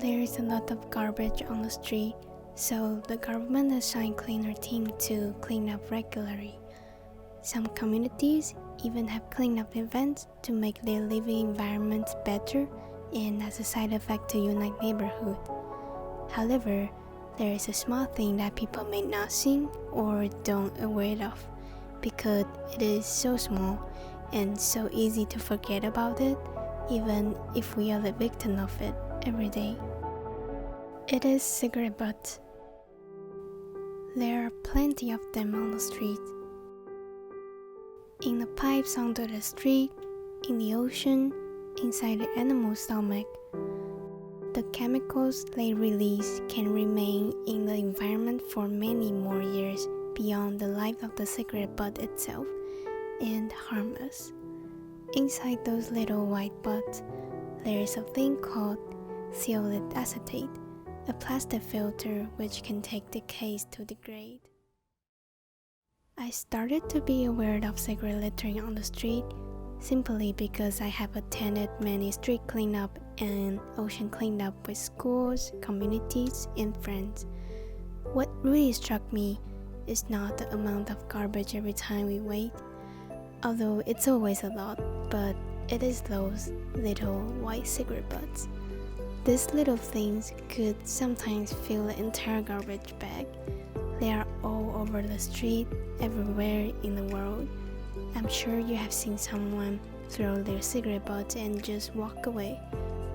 There is a lot of garbage on the street, so the government assigned cleaner team to clean up regularly. Some communities even have cleanup events to make their living environments better and as a side effect to unite neighborhood. However, there is a small thing that people may not see or don't aware of because it is so small and so easy to forget about it even if we are the victim of it every day. It is cigarette butts. There are plenty of them on the street. In the pipes under the street, in the ocean, inside the animal's stomach. The chemicals they release can remain in the environment for many more years beyond the life of the cigarette butt itself and harm us. Inside those little white butts, there is a thing called thiolate acetate, a plastic filter which can take decades to degrade. I started to be aware of cigarette littering on the street simply because I have attended many street cleanup and ocean cleanup with schools, communities, and friends. What really struck me is not the amount of garbage every time we wait, although it's always a lot, but it is those little white cigarette butts. These little things could sometimes fill the entire garbage bag. They are all over the street, everywhere in the world. I'm sure you have seen someone throw their cigarette butt and just walk away,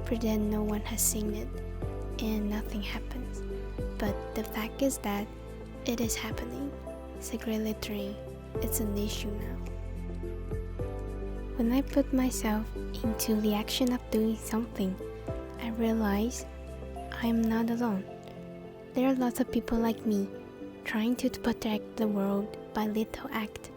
pretend no one has seen it, and nothing happens. But the fact is that it is happening. Cigarette littering, it's an issue now. When I put myself into the action of doing something, I realize I am not alone. There are lots of people like me trying to protect the world by little act.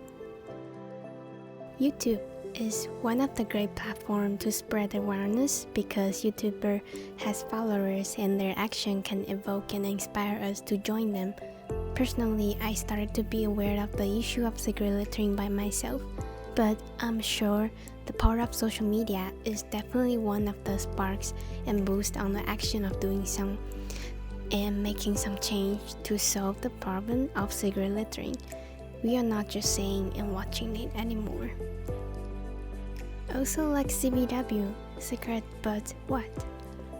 YouTube is one of the great platforms to spread awareness because YouTuber has followers and their action can evoke and inspire us to join them. Personally, I started to be aware of the issue of cigarette littering by myself, but I'm sure the power of social media is definitely one of the sparks and boost on the action of doing some and making some change to solve the problem of cigarette littering. We are not just saying and watching it anymore. Also like CBW, Cigarette But What?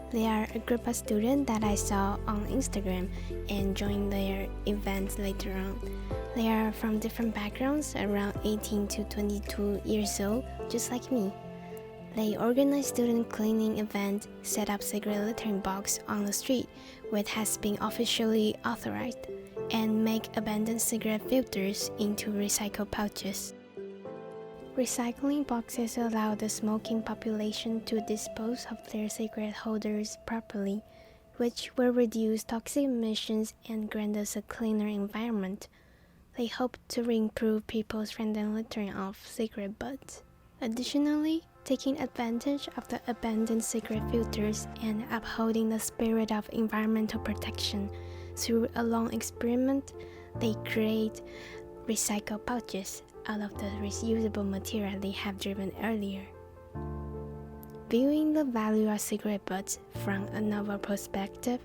They are a group of students that I saw on Instagram and joined their events later on. They are from different backgrounds, around 18 to 22 years old, just like me. They organize student cleaning event, set up cigarette littering box on the street, which has been officially authorized, and make abandoned cigarette filters into recycled pouches. Recycling boxes allow the smoking population to dispose of their cigarette holders properly, which will reduce toxic emissions and grant us a cleaner environment. They hope to improve people's random littering of cigarette butts. Additionally, taking advantage of the abandoned cigarette filters and upholding the spirit of environmental protection through a long experiment, they create recycled pouches out of the reusable material they have driven earlier. Viewing the value of cigarette butts from a novel perspective,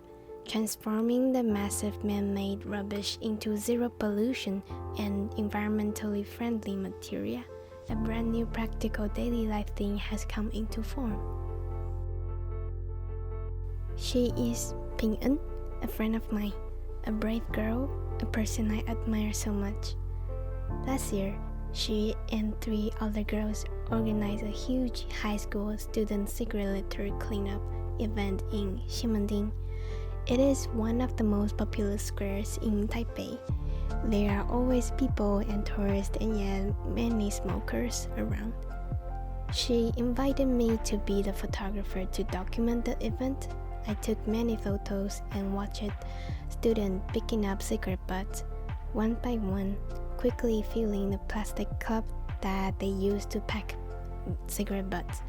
transforming the massive man-made rubbish into zero pollution and environmentally friendly material, a brand new practical daily life thing has come into form. She is Ping En, a friend of mine, a brave girl, a person I admire so much. Last year, she and 3 other girls organized a huge high school student cigarette litter cleanup event in Ximending. It is one of the most popular squares in Taipei. There are always people and tourists and yet many smokers around. She invited me to be the photographer to document the event. I took many photos and watched students picking up cigarette butts one by one, quickly filling the plastic cup that they used to pack cigarette butts.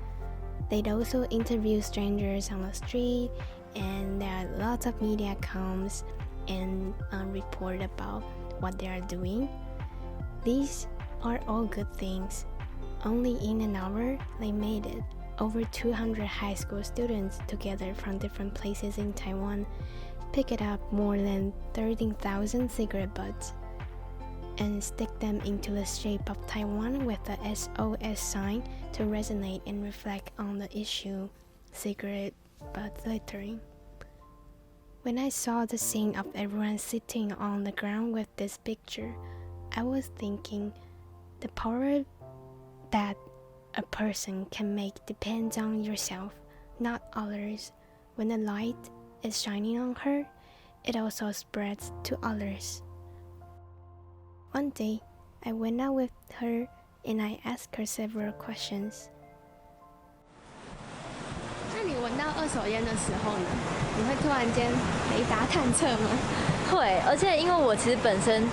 They'd also interview strangers on the street, and there are lots of media comes and report about what they are doing. These are all good things. Only in an hour they made it over 200 high school students together from different places in Taiwan picked up more than 13,000 cigarette butts and stick them into the shape of Taiwan with the SOS sign to resonate and reflect on the issue cigarette butt littering. When I saw the scene of everyone sitting on the ground with this picture, I was thinking the power that a person can make depends on yourself, not others. When the light is shining on her, it also spreads to others. One day, I went out with her and I asked her several questions. 那你闻到二手烟的时候呢？你会突然间雷达探测吗？会，而且因为我其实本身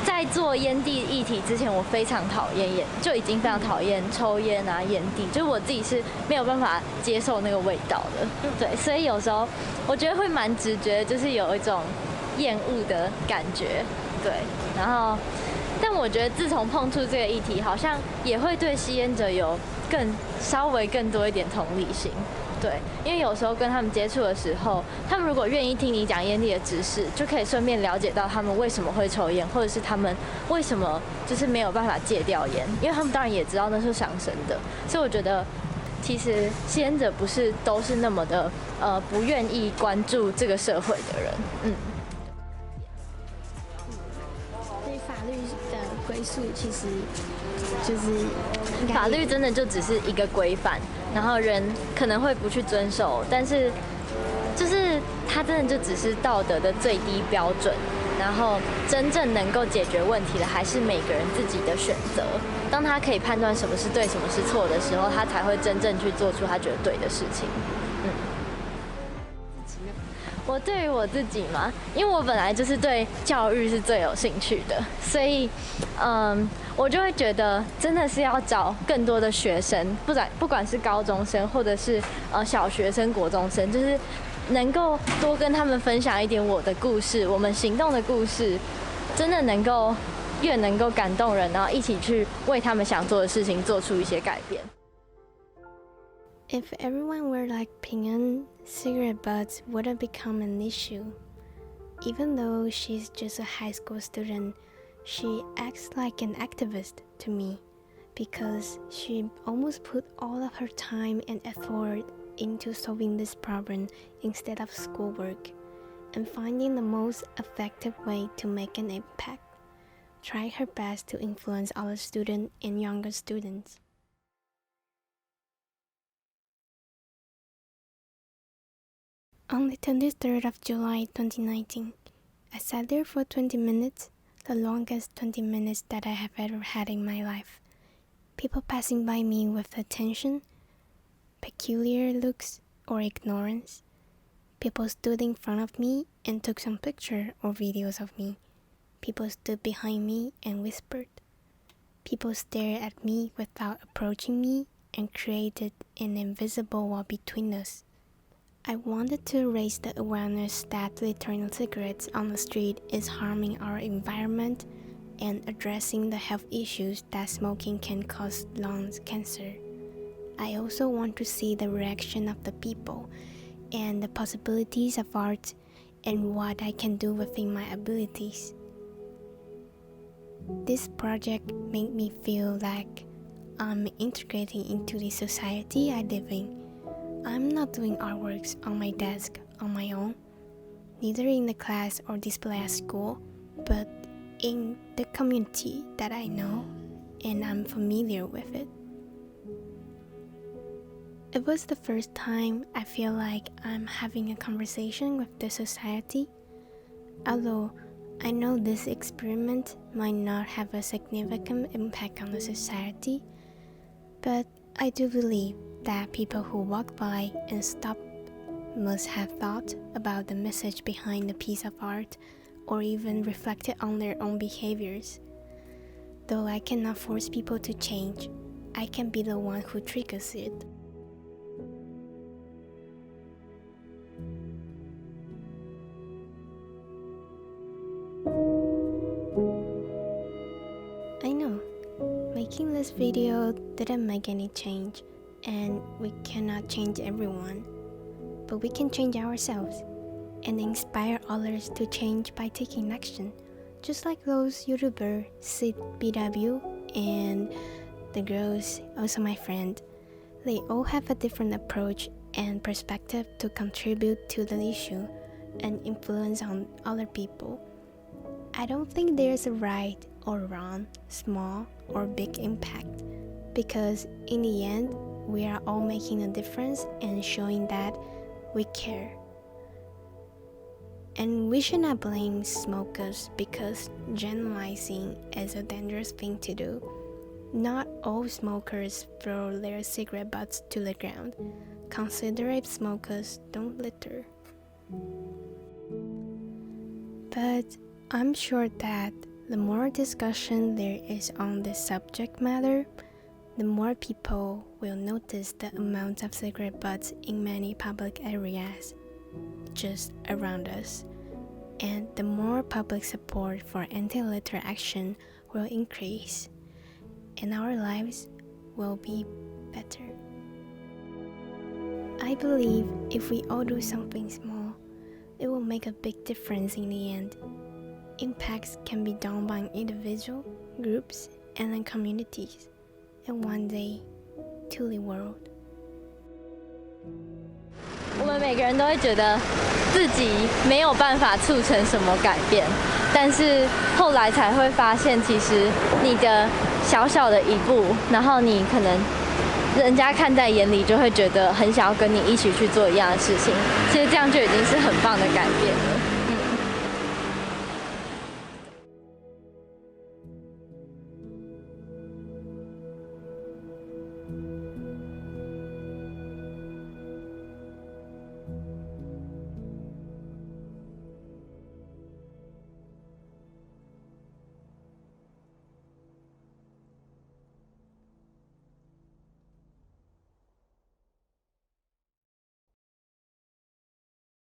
在做烟蒂议题之前，我非常讨厌烟，就已经非常讨厌抽烟啊、烟蒂，就是我自己是没有办法接受那个味道的。对，所以有时候我觉得会蛮直觉，就是有一种厌恶的感觉。对，然后，但我觉得自从碰触这个议题，好像也会对吸烟者有稍微更多一点同理心。对，因为有时候跟他们接触的时候，他们如果愿意听你讲烟蒂的知识，就可以顺便了解到他们为什么会抽烟，或者是他们为什么就是没有办法戒掉烟，因为他们当然也知道那是伤身的。所以我觉得，其实吸烟者不是都是那么的不愿意关注这个社会的人。所以法律的归属其实就是法律真的就只是一个规范，然后人可能会不去遵守，但是就是它真的就只是道德的最低标准，然后真正能够解决问题的还是每个人自己的选择。当他可以判断什么是对，什么是错的时候，他才会真正去做出他觉得对的事情。我对于我自己嘛，因为我本来就是对教育是最有兴趣的，所以，我就会觉得真的是要找更多的学生，不管是高中生或者是小学生、国中生，就是能够多跟他们分享一点我的故事，我们行动的故事，真的越能够感动人，然后一起去为他们想做的事情做出一些改变。If everyone were like Ping En, cigarette butts wouldn't become an issue. Even though she's just a high school student, she acts like an activist to me because she almost put all of her time and effort into solving this problem instead of schoolwork and finding the most effective way to make an impact. Try her best to influence other students and younger students. On the 23rd of July 2019, I sat there for 20 minutes, the longest 20 minutes that I have ever had in my life. People passing by me with attention, peculiar looks, or ignorance. People stood in front of me and took some pictures or videos of me. People stood behind me and whispered. People stared at me without approaching me and created an invisible wall between us. I wanted to raise the awareness that littering cigarettes on the street is harming our environment and addressing the health issues that smoking can cause lung cancer. I also want to see the reaction of the people and the possibilities of art and what I can do within my abilities. This project made me feel like I'm integrating into the society I live in. I'm not doing artworks on my desk on my own, neither in the class or display at school, but in the community that I know and I'm familiar with it. It was the first time I feel like I'm having a conversation with the society. Although I know this experiment might not have a significant impact on the society, but I do believe that people who walk by and stop must have thought about the message behind the piece of art or even reflected on their own behaviors. Though I cannot force people to change, I can be the one who triggers it. I know, making this video didn't make any change, and we cannot change everyone, but we can change ourselves and inspire others to change by taking action. Just like those YouTubers, Sid BW and the girls, also my friend, they all have a different approach and perspective to contribute to the issue and influence on other people. I don't think there's a right or wrong, small or big impact, because in the end, we are all making a difference and showing that we care. And we should not blame smokers because generalizing is a dangerous thing to do. Not all smokers throw their cigarette butts to the ground. Considerate smokers don't litter. But I'm sure that the more discussion there is on this subject matter, the more people will notice the amount of cigarette butts in many public areas just around us, and the more public support for anti-litter action will increase, and our lives will be better. I believe if we all do something small, it will make a big difference in the end. Impacts can be done by individuals, groups, and then communities, and one day to the world. 我们每个人都会觉得自己没有办法促成什么改变，但是后来才会发现，其实你的小小的一步，然后你可能人家看在眼里，就会觉得很想要跟你一起去做一样的事情。其实这样就已经是很棒的改变了。